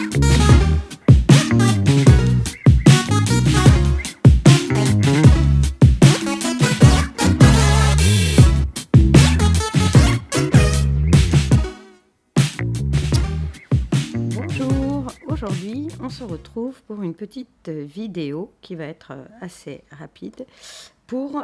Bonjour, aujourd'hui on se retrouve pour une petite vidéo qui va être assez rapide pour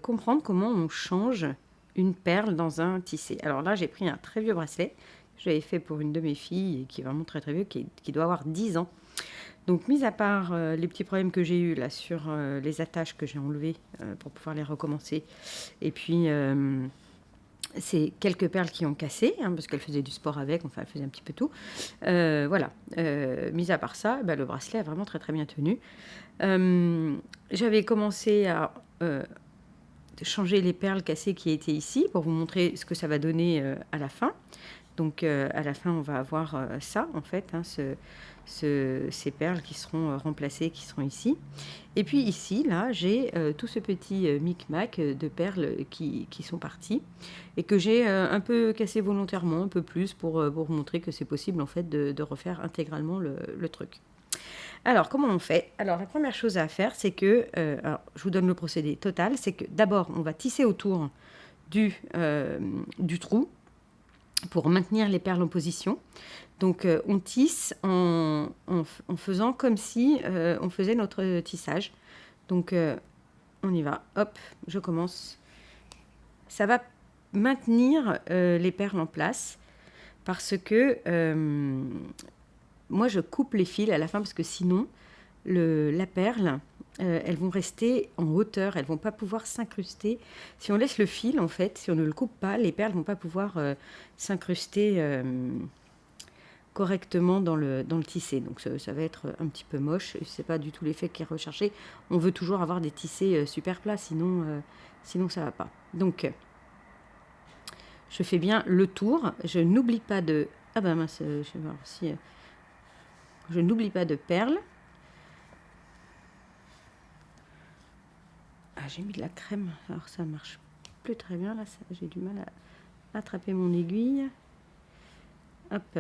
comprendre comment on change une perle dans un tissé. Alors là j'ai pris un très vieux bracelet, j'avais fait pour une de mes filles qui est vraiment très très vieux, qui doit avoir 10 ans. Donc mis à part les petits problèmes que j'ai eu là sur les attaches que j'ai enlevées pour pouvoir les recommencer, et puis c'est quelques perles qui ont cassé, parce qu'elle faisait du sport avec, enfin elle faisait un petit peu tout. Voilà, mis à part ça, le bracelet a vraiment très très bien tenu. J'avais commencé à changer les perles cassées qui étaient ici pour vous montrer ce que ça va donner à la fin. Donc à la fin on va avoir ça en fait, ces perles qui seront remplacées, qui seront ici. Et puis ici, là, j'ai tout ce petit micmac de perles qui sont parties et que j'ai un peu cassé volontairement, un peu plus, pour montrer que c'est possible en fait de refaire intégralement le truc. Alors, comment on fait? Alors, la première chose à faire, c'est que, alors, je vous donne le procédé total, c'est que d'abord, on va tisser autour du trou pour maintenir les perles en position. Donc on tisse en faisant comme si on faisait notre tissage. Donc on y va, hop, je commence. Ça va maintenir les perles en place parce que moi je coupe les fils à la fin parce que sinon la perle, elles vont rester en hauteur, elles vont pas pouvoir s'incruster. Si on laisse le fil en fait, si on ne le coupe pas, les perles vont pas pouvoir s'incruster correctement dans le tissé. Donc ça va être un petit peu moche, c'est pas du tout l'effet qui est recherché. On veut toujours avoir des tissés super plats, sinon ça va pas. Donc je fais bien le tour, je n'oublie pas de... Ah ben mince, je vais voir si... je n'oublie pas de perles. Ah, j'ai mis de la crème, alors ça marche plus très bien, là j'ai du mal à attraper mon aiguille. Hop.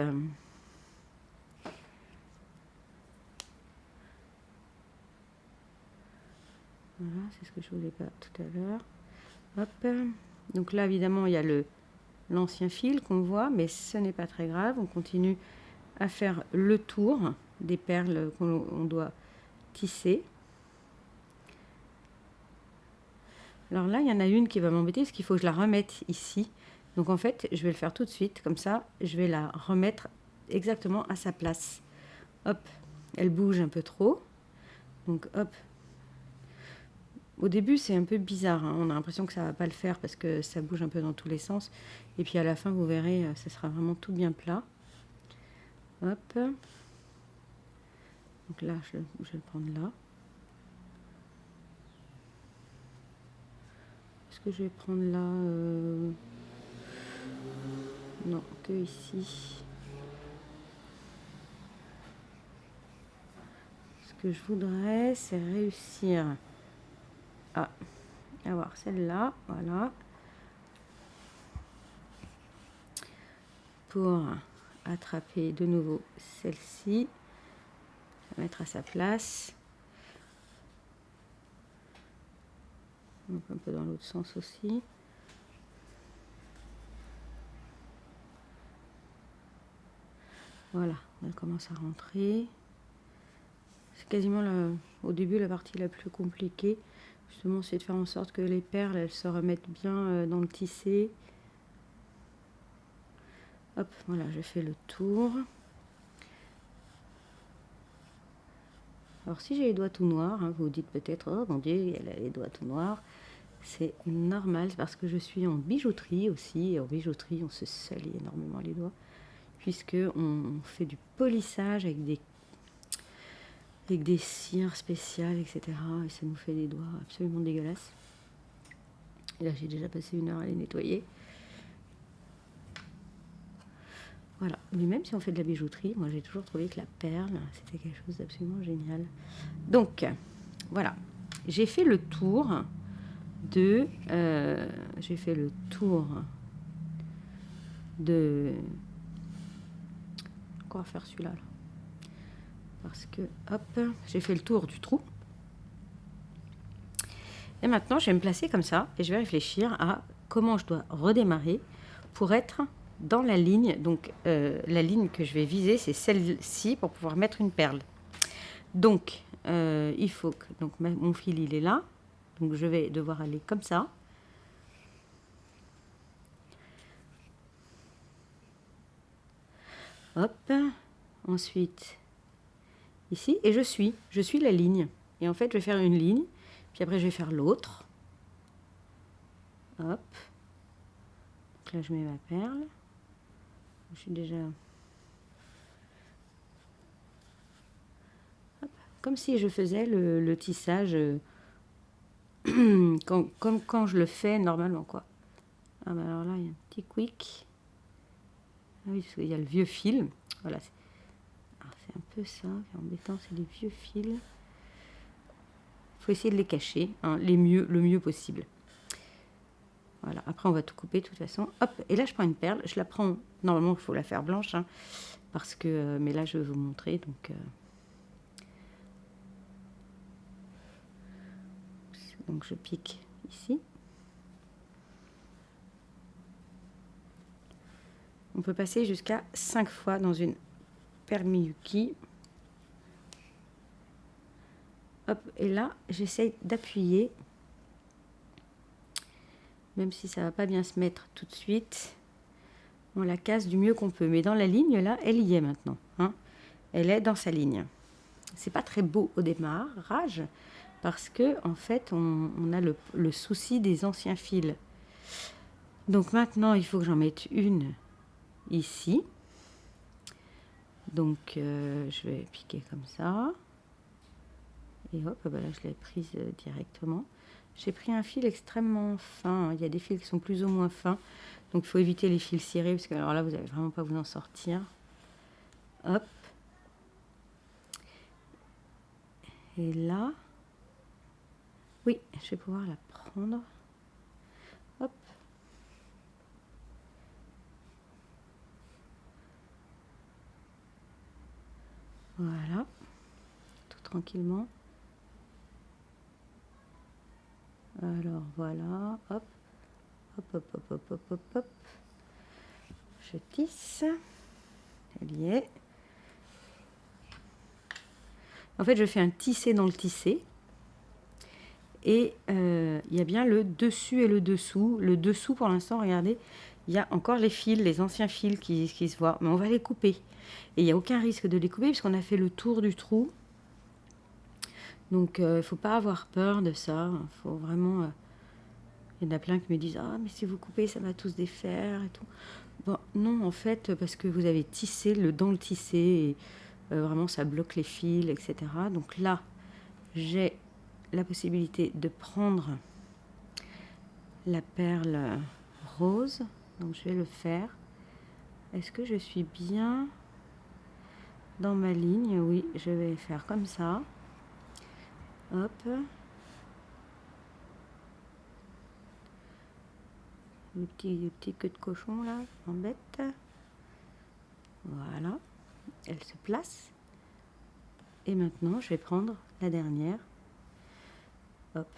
Voilà, c'est ce que je ne voulais pas tout à l'heure. Hop. Donc là, évidemment, il y a l'ancien fil qu'on voit, mais ce n'est pas très grave. On continue à faire le tour des perles qu'on doit tisser. Alors là, il y en a une qui va m'embêter parce qu'il faut que je la remette ici. Donc en fait, je vais le faire tout de suite. Comme ça, je vais la remettre exactement à sa place. Hop, elle bouge un peu trop. Donc hop. Au début, c'est un peu bizarre. On a l'impression que ça ne va pas le faire parce que ça bouge un peu dans tous les sens. Et puis à la fin, vous verrez, ça sera vraiment tout bien plat. Hop. Donc là, je vais le prendre là. Est-ce que je vais prendre là Non, que ici. Ce que je voudrais, c'est réussir à avoir celle-là, voilà. Pour attraper de nouveau celle-ci, la mettre à sa place. Donc un peu dans l'autre sens aussi. Voilà, elle commence à rentrer. C'est quasiment au début la partie la plus compliquée. Justement, c'est de faire en sorte que les perles elles se remettent bien dans le tissé. Hop, voilà, je fais le tour. Alors si j'ai les doigts tout noirs, vous vous dites peut-être, oh mon Dieu, elle a les doigts tout noirs. C'est normal, c'est parce que je suis en bijouterie aussi. Et en bijouterie, on se salit énormément les doigts, puisqu'on fait du polissage avec des cires spéciales, etc. Et ça nous fait des doigts absolument dégueulasses. Et là, j'ai déjà passé 1 heure à les nettoyer. Voilà, mais même si on fait de la bijouterie, moi j'ai toujours trouvé que la perle, c'était quelque chose d'absolument génial. Donc, voilà, j'ai fait le tour de encore faire celui-là. Là. Parce que, hop, j'ai fait le tour du trou. Et maintenant, je vais me placer comme ça et je vais réfléchir à comment je dois redémarrer pour être dans la ligne. Donc, la ligne que je vais viser, c'est celle-ci pour pouvoir mettre une perle. Donc, il faut que donc, mon fil, il est là. Donc, je vais devoir aller comme ça. Hop. Ensuite, ici. Et je suis la ligne. Et en fait, je vais faire une ligne. Puis après, je vais faire l'autre. Hop. Donc là, je mets ma perle. Je suis déjà... Hop. Comme si je faisais le tissage comme quand je le fais normalement, quoi. Ah, bah alors là, il y a un petit quick. Ah oui, parce qu'il y a le vieux fil. Voilà. C'est un peu ça qui est embêtant, c'est les vieux fils. Il faut essayer de les cacher, hein, le mieux possible. Voilà, après on va tout couper de toute façon. Hop, et là je prends une perle, je la prends, normalement il faut la faire blanche, hein, parce que, mais là je vais vous montrer, donc je pique ici. On peut passer jusqu'à 5 fois dans une perle Miyuki. Hop, et là j'essaye d'appuyer, même si ça ne va pas bien se mettre tout de suite. On la casse du mieux qu'on peut. Mais dans la ligne, là, elle y est maintenant. Hein. Elle est dans sa ligne. C'est pas très beau au démarrage parce que, en fait, on a le souci des anciens fils. Donc maintenant, il faut que j'en mette une ici. Donc, je vais piquer comme ça. Et hop, bah là, je l'ai prise directement. J'ai pris un fil extrêmement fin. Il y a des fils qui sont plus ou moins fins. Donc, il faut éviter les fils cirés, parce que alors là, vous n'allez vraiment pas vous en sortir. Hop. Et là, oui, je vais pouvoir la prendre. Hop. Voilà. Tout tranquillement. Alors, voilà. Hop. Hop, hop, hop, hop, hop, hop, hop. Je tisse. Elle y est. En fait, je fais un tissé dans le tissé. Et il y a bien le dessus et le dessous. Le dessous, pour l'instant, regardez, il y a encore les fils, les anciens fils qui se voient. Mais on va les couper. Et il n'y a aucun risque de les couper puisqu'on a fait le tour du trou. Donc, il ne faut pas avoir peur de ça. Il faut vraiment... il y en a plein qui me disent « Ah, mais si vous coupez, ça va tous défaire et tout. » Bon, non, en fait, parce que vous avez tissé dans le tissé. Et, vraiment, ça bloque les fils, etc. Donc là, j'ai la possibilité de prendre la perle rose. Donc, je vais le faire. Est-ce que je suis bien dans ma ligne? Oui, je vais faire comme ça. Hop. Le petit queue de cochon là, embête. Voilà. Elle se place. Et maintenant, je vais prendre la dernière. Hop.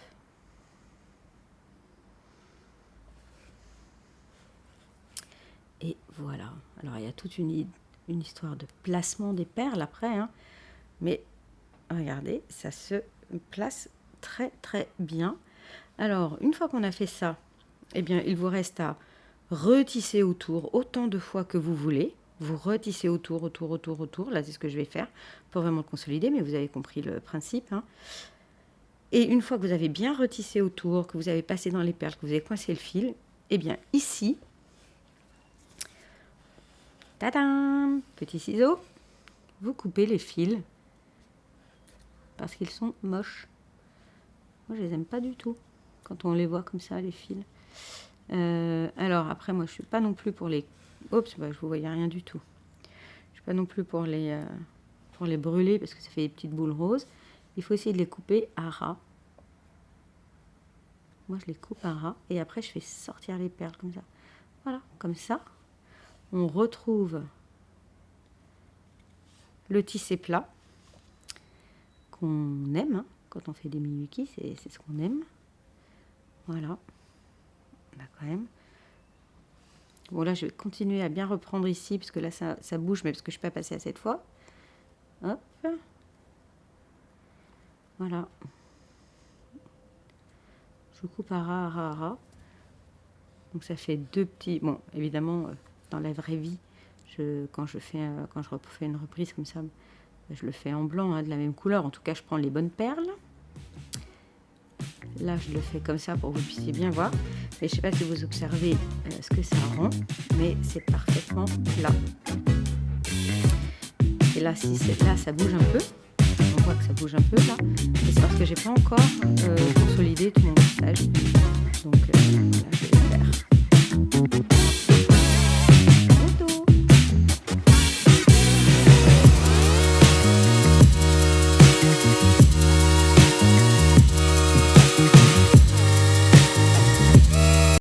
Et voilà. Alors, il y a toute une histoire de placement des perles après. Hein. Mais regardez, ça se place très très bien. Alors, une fois qu'on a fait ça, eh bien, il vous reste à retisser autour autant de fois que vous voulez. Vous retissez autour. Là, c'est ce que je vais faire pour vraiment le consolider, mais vous avez compris le principe. Hein. Et une fois que vous avez bien retissé autour, que vous avez passé dans les perles, que vous avez coincé le fil, eh bien, ici, tadam, petit ciseau, vous coupez les fils parce qu'ils sont moches. Moi, je les aime pas du tout quand on les voit comme ça, les fils. Alors, après, moi, je suis pas non plus pour les... Oups, bah, je vous voyais rien du tout. Je suis pas non plus pour les brûler parce que ça fait des petites boules roses. Il faut essayer de les couper à ras. Moi, je les coupe à ras. Et après, je fais sortir les perles comme ça. Voilà, comme ça. On retrouve le tissé plat qu'on aime, hein. Quand on fait des miyuki, c'est ce qu'on aime. Voilà. Là, quand même. Bon, là, je vais continuer à bien reprendre ici, parce que là, ça bouge, mais parce que je ne suis pas passée à cette fois. Hop. Voilà. Je coupe à ras. Donc, ça fait 2 petits... Bon, évidemment, dans la vraie vie, quand je refais une reprise comme ça, je le fais en blanc, hein, de la même couleur. En tout cas, je prends les bonnes perles. Là, je le fais comme ça pour que vous puissiez bien voir. Mais je ne sais pas si vous observez ce que ça rend, mais c'est parfaitement plat. Et là, là, ça bouge un peu. On voit que ça bouge un peu là. Et c'est parce que j'ai pas encore consolidé tout mon montage. Donc, voilà, je vais le faire.